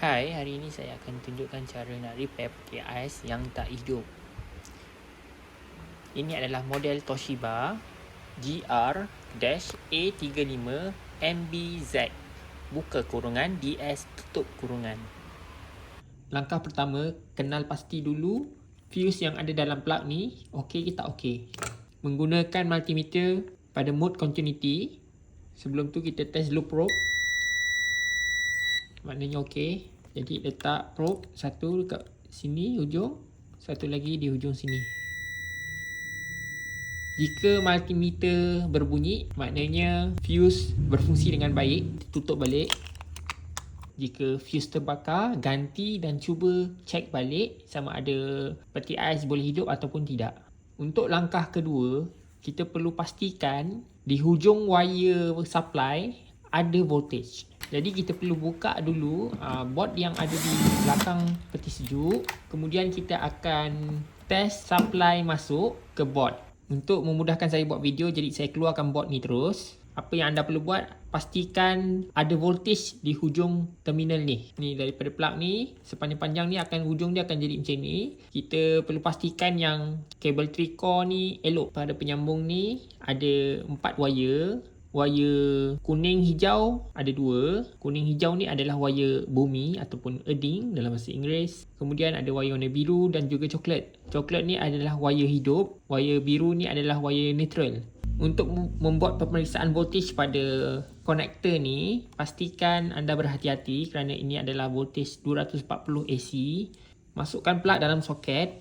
Hai, hari ini saya akan tunjukkan cara nak repair peti ais yang tak hidup. Ini adalah model Toshiba GR-A35MBZ. Buka kurungan, DS tutup kurungan. Langkah pertama, kenal pasti dulu fuse yang ada dalam plug ni okey ke tak okey. Menggunakan multimeter pada mode continuity. Sebelum tu kita test loop probe. Maknanya okey. Jadi letak probe satu dekat sini hujung, satu lagi di hujung sini. Jika multimeter berbunyi, maknanya fuse berfungsi dengan baik. Tutup balik. Jika fuse terbakar, ganti dan cuba cek balik sama ada peti ais boleh hidup ataupun tidak. Untuk langkah kedua, kita perlu pastikan di hujung wire supply ada voltage. Jadi kita perlu buka dulu board yang ada di belakang peti sejuk. Kemudian kita akan test supply masuk ke board. Untuk memudahkan saya buat video, jadi saya keluarkan board ni terus. Apa yang anda perlu buat, pastikan ada voltage di hujung terminal ni. Ni daripada plug ni, sepanjang-panjang ni akan hujung dia akan jadi macam ni. Kita perlu pastikan yang kabel 3 core ni elok. Pada penyambung ni ada 4 wire. Wire kuning hijau ada 2. Kuning hijau ni adalah wire bumi ataupun earthing dalam bahasa Inggeris. Kemudian ada wire warna biru dan juga coklat. Coklat ni adalah wire hidup. Wire biru ni adalah wire neutral. Untuk membuat pemeriksaan voltage pada konektor ni, pastikan anda berhati-hati kerana ini adalah voltage 240 AC. Masukkan plug dalam soket.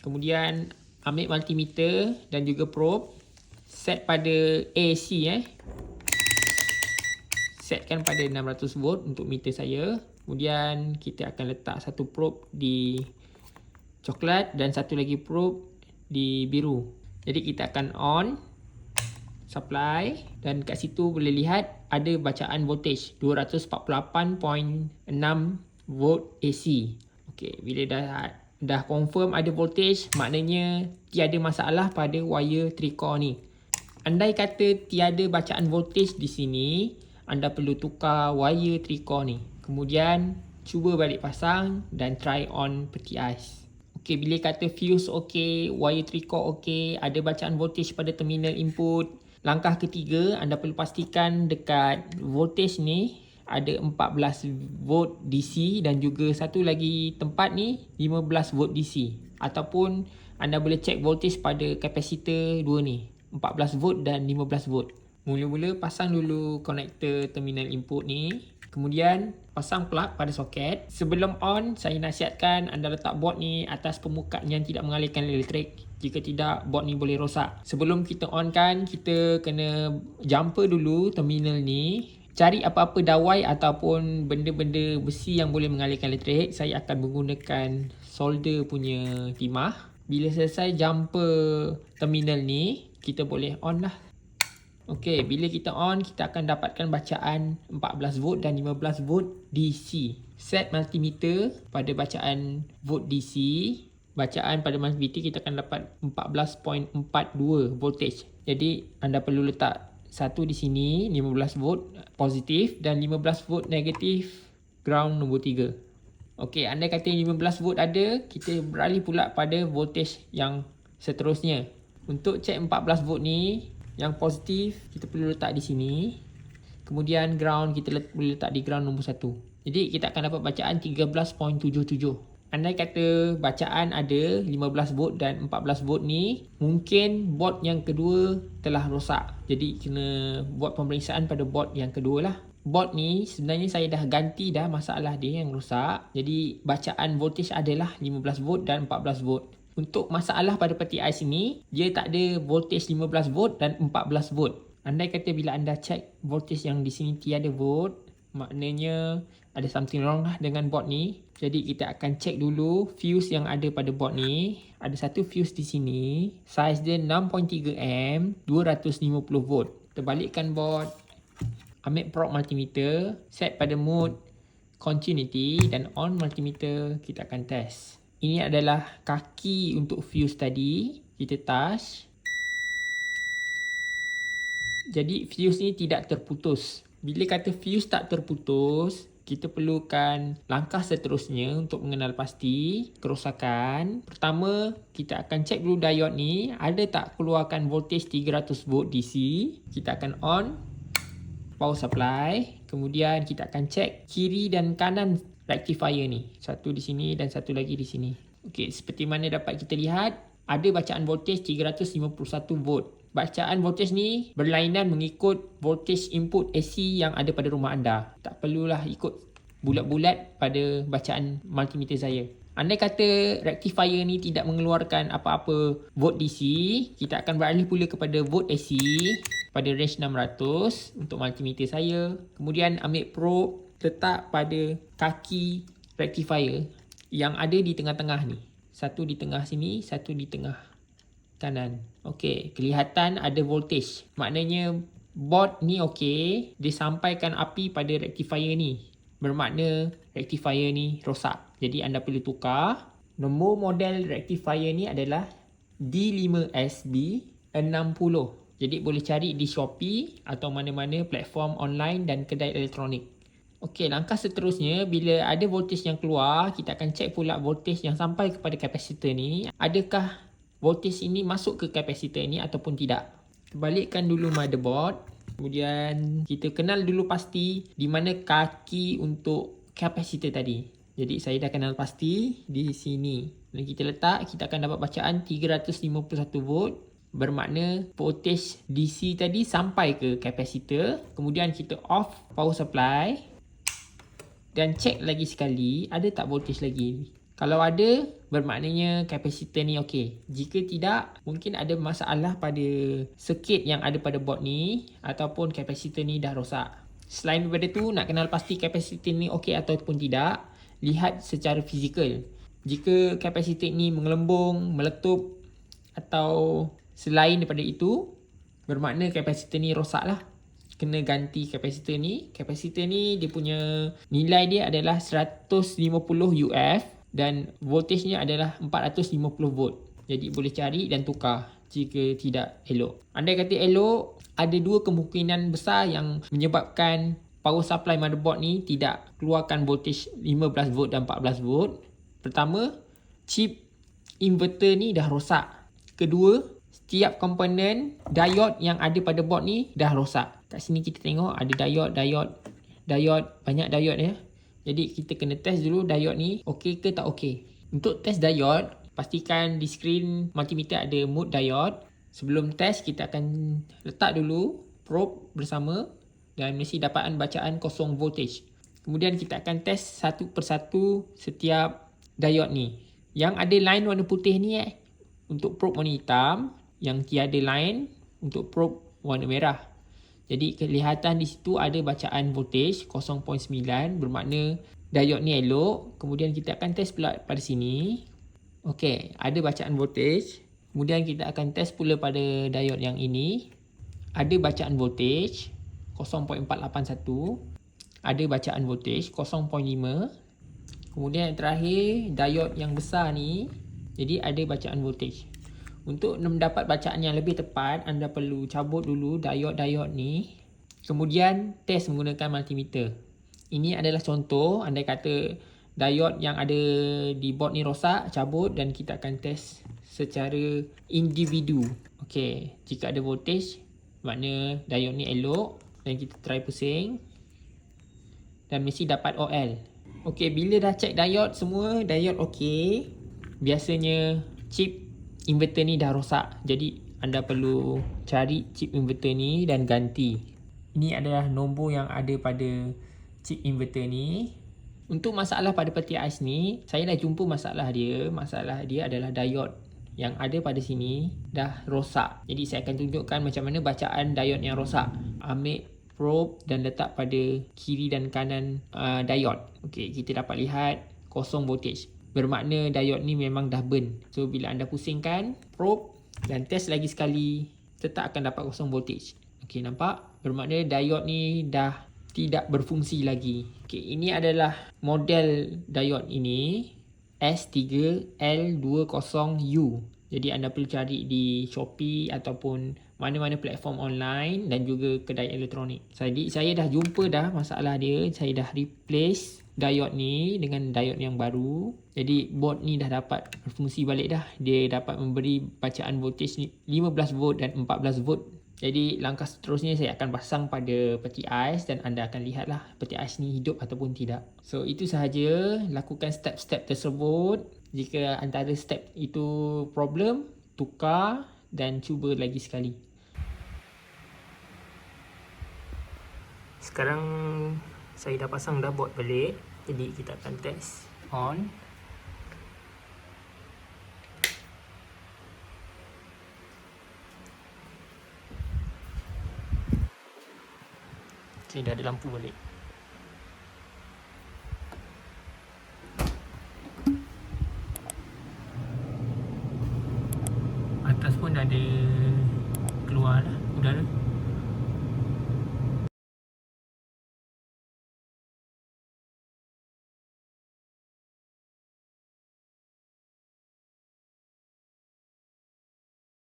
Kemudian ambil multimeter dan juga probe. Set pada AC Setkan pada 600 volt untuk meter saya. Kemudian kita akan letak satu probe di coklat dan satu lagi probe di biru. Jadi kita akan on supply dan kat situ boleh lihat ada bacaan voltage 248.6 volt AC. Okey, bila dah confirm ada voltage, maknanya tiada masalah pada wire 3 core ni. Andai kata tiada bacaan voltage di sini, anda perlu tukar wire 3 core ni. Kemudian cuba balik pasang dan try on peti ais. Okey, bila kata fuse okey, wire 3 core okey, ada bacaan voltage pada terminal input. Langkah ketiga, anda perlu pastikan dekat voltage ni ada 14 volt DC dan juga satu lagi tempat ni 15 volt DC. Ataupun anda boleh cek voltage pada kapasitor dua ni, 14 volt dan 15 volt. Mula-mula pasang dulu konektor terminal input ni. Kemudian pasang plug pada soket. Sebelum on, saya nasihatkan anda letak board ni atas permukaan yang tidak mengalirkan elektrik. Jika tidak, board ni boleh rosak. Sebelum kita on kan, kita kena jumper dulu terminal ni. Cari apa-apa dawai ataupun benda-benda besi yang boleh mengalirkan elektrik. Saya akan menggunakan solder punya timah. Bila selesai jumper terminal ni, kita boleh on lah. Okey, bila kita on, kita akan dapatkan bacaan 14 volt dan 15 volt DC. Set multimeter pada bacaan volt DC. Bacaan pada multimeter kita akan dapat 14.42 voltage. Jadi anda perlu letak satu di sini 15 volt positif dan 15 volt negatif ground nombor 3. Okey, andai kata 15 volt ada, kita beralih pula pada voltage yang seterusnya. Untuk cek 14 volt ni, yang positif kita perlu letak di sini. Kemudian ground kita boleh letak di ground nombor 1. Jadi kita akan dapat bacaan 13.77. Andai kata bacaan ada 15 volt dan 14 volt ni, mungkin board yang kedua telah rosak. Jadi kena buat pemeriksaan pada board yang kedua lah. Board ni sebenarnya saya dah ganti dah, masalah dia yang rosak. Jadi bacaan voltage adalah 15 volt dan 14 volt. Untuk masalah pada peti ais ini, dia tak ada voltage 15 volt dan 14 volt. Andai kata bila anda cek voltage yang di sini tiada volt, maknanya ada something wrong lah dengan board ni. Jadi kita akan cek dulu fuse yang ada pada board ni. Ada satu fuse di sini, saiz dia 6.3 am, 250 volt. Kita balikkan board, ambil probe multimeter, set pada mode continuity dan on multimeter, kita akan test. Ini adalah kaki untuk fuse tadi. Kita touch. Jadi fuse ni tidak terputus. Bila kata fuse tak terputus, kita perlukan langkah seterusnya untuk mengenal pasti kerosakan. Pertama, kita akan cek dulu diod ni ada tak keluarkan voltage 300 volt DC. Kita akan on power supply. Kemudian kita akan cek kiri dan kanan rectifier ni. Satu di sini dan satu lagi di sini. Okey, seperti mana dapat kita lihat, ada bacaan voltage 351 volt. Bacaan voltage ni berlainan mengikut voltage input AC yang ada pada rumah anda. Tak perlulah ikut bulat-bulat pada bacaan multimeter saya. Andai kata rectifier ni tidak mengeluarkan apa-apa volt DC, kita akan beralih pula kepada volt AC pada range 600 untuk multimeter saya. Kemudian ambil probe, letak pada kaki rectifier yang ada di tengah-tengah ni. Satu di tengah sini, satu di tengah kanan. Okey, kelihatan ada voltage. Maknanya board ni okey, dia sampaikan api pada rectifier ni. Bermakna rectifier ni rosak. Jadi anda perlu tukar. Nombor model rectifier ni adalah D5SB60. Jadi boleh cari di Shopee atau mana-mana platform online dan kedai elektronik. Okey, langkah seterusnya bila ada voltage yang keluar, kita akan cek pula voltage yang sampai kepada kapasitor ni. Adakah voltage ini masuk ke kapasitor ini ataupun tidak. Balikkan dulu motherboard. Kemudian kita kenal dulu pasti di mana kaki untuk kapasitor tadi. Jadi saya dah kenal pasti di sini. Dan kita letak, kita akan dapat bacaan 351 volt. Bermakna voltage DC tadi sampai ke kapasitor. Kemudian kita off power supply. Dan cek lagi sekali ada tak voltage lagi. Kalau ada, bermaknanya kapasitor ni okey. Jika tidak, mungkin ada masalah pada circuit yang ada pada board ni ataupun kapasitor ni dah rosak. Selain daripada tu, nak kenal pasti kapasitor ni okey ataupun tidak, lihat secara fizikal. Jika kapasitor ni mengelembung, meletup atau selain daripada itu, bermakna kapasitor ni rosak lah. Kena ganti kapasitor ni. Kapasitor ni dia punya nilai dia adalah 150 UF. Dan voltagenya adalah 450 volt. Jadi boleh cari dan tukar jika tidak elok. Andai kata elok, ada dua kemungkinan besar yang menyebabkan power supply motherboard ni tidak keluarkan voltage 15 volt dan 14 volt. Pertama, chip inverter ni dah rosak. Kedua, setiap komponen diode yang ada pada board ni dah rosak. Kat sini kita tengok ada diode, banyak diode ya. Jadi kita kena test dulu diode ni okey ke tak okey. Untuk test diode, pastikan di skrin multimeter ada mode diode. Sebelum test kita akan letak dulu probe bersama dan mesti dapatkan bacaan kosong voltage. Kemudian kita akan test satu persatu setiap diode ni. Yang ada line warna putih ni untuk probe warna hitam, yang tiada line untuk probe warna merah. Jadi kelihatan di situ ada bacaan voltage 0.9, bermakna diode ni elok. Kemudian kita akan test pula pada sini. Okey, ada bacaan voltage. Kemudian kita akan test pula pada diode yang ini. Ada bacaan voltage 0.481. Ada bacaan voltage 0.5. Kemudian yang terakhir diode yang besar ni. Jadi ada bacaan voltage. Untuk mendapat bacaan yang lebih tepat, anda perlu cabut dulu diode-diode ni. Kemudian test menggunakan multimeter. Ini adalah contoh, andai kata diode yang ada di board ni rosak, cabut dan kita akan test secara individu. Okey, jika ada voltage, makna diode ni elok dan kita try pusing. Dan mesti dapat OL. Okey, bila dah check diode semua, diode okey. Biasanya chip inverter ni dah rosak. Jadi anda perlu cari chip inverter ni dan ganti. Ini adalah nombor yang ada pada chip inverter ni. Untuk masalah pada peti ais ni, saya dah jumpa masalah dia. Masalah dia adalah diode yang ada pada sini dah rosak. Jadi saya akan tunjukkan macam mana bacaan diode yang rosak. Ambil probe dan letak pada kiri dan kanan diode. Okey, kita dapat lihat kosong voltage. Bermakna diode ni memang dah burn. So bila anda pusingkan probe dan test lagi sekali, tetap akan dapat kosong voltage. Okey, nampak? Bermakna diode ni dah tidak berfungsi lagi. Okey, ini adalah model diode ini S3L20U. Jadi anda perlu cari di Shopee ataupun mana-mana platform online dan juga kedai elektronik. Jadi saya dah jumpa dah masalah dia. Saya dah replace diode ni dengan diode yang baru. Jadi board ni dah dapat berfungsi balik dah. Dia dapat memberi bacaan voltage ni 15 volt dan 14 volt. Jadi langkah seterusnya saya akan pasang pada peti ais dan anda akan lihatlah peti ais ni hidup ataupun tidak. So itu sahaja, lakukan step-step tersebut. Jika antara step itu problem, tukar dan cuba lagi sekali. Sekarang saya dah pasang dah board balik. Jadi kita akan test on. Okay, dah ada lampu balik. Atas pun dah ada keluar lah udara.